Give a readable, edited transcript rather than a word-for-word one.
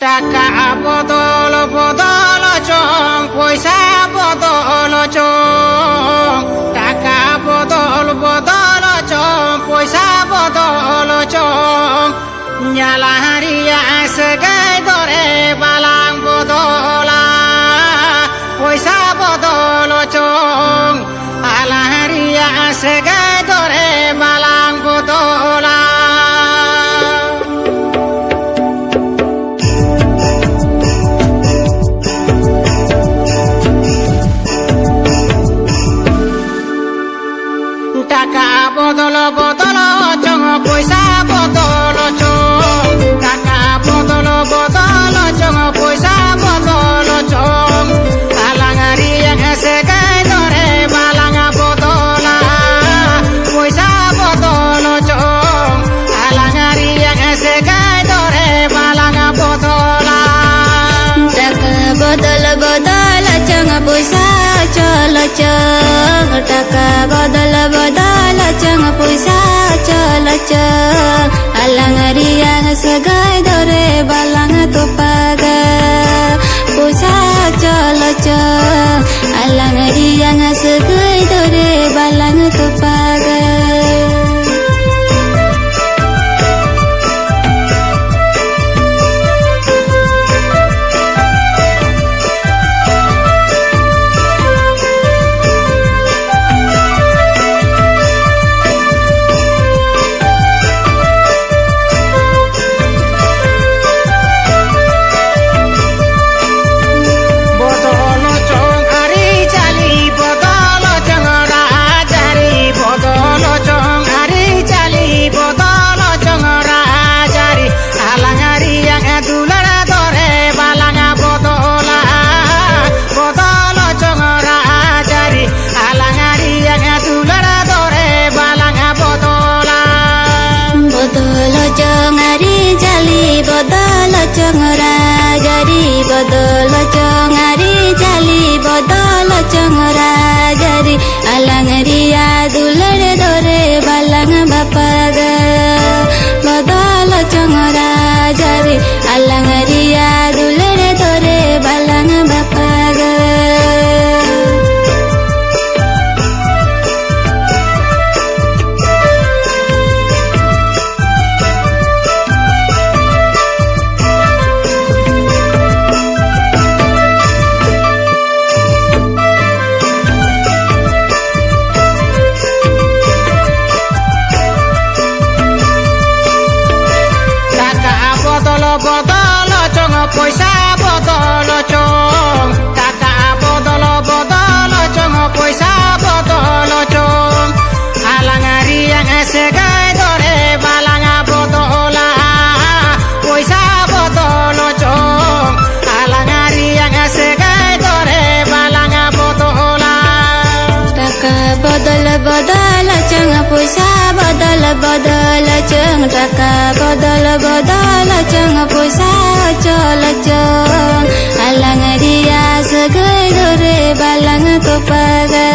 টাকা বদল বদল চং পয়সা বদল চং টাকা বদল বদল চং পয়সা বদল চং জ্বালাহারিয়া সেগাই ধরে বালাং বদলা পয়সা বদল চং আলাহারিয়া সেগাই ধরে বালাং বদলা টাকা বদল বদল চং পয়সা বদল চং টাকা বদল বদল চং পয়সা বদল চং আলাঙারি এসে গাই ধরে বালাঙা বদলা পয়সা বদল চং আলাঙারি এসে গাই ধরে বালাঙা বদলা টাকা বদল বদল চং পয়সা চল চং টাকা বদল বদল চং পয়সা চল চং আলাঙারিয়া সগাই ধরে বালাঙ তো পাগা পয়সা চল চং আলাঙারিয়া সগাই ধরে বালাঙ তো পাগা বদল চংরা জারি বদল চঙারি জালি বদল চংরা জারি আলাঙারিয়া দুলড়ে ধরে বালাঙ বাপাগা বদল চংরা জারি আলাঙারিয়া দুলড়ে ধরে বালাঙ বাপাগা বদল চং পয়সা বদল চং টাকা বদল বদল চং পয়সা বদল চং আলাঙারি এসে গাই ধরে বালাঙা বদলা পয়সা বদল চং আলাঙারি এসে গাই ধরে বালাঙা বদলা টাকা বদল বদল চং পয়সা বদল বদল চং টাকা বদল বদল চং পয়সা চল চং আলাঙারিয়া সগাই ধরে বালাঙ তো পাগা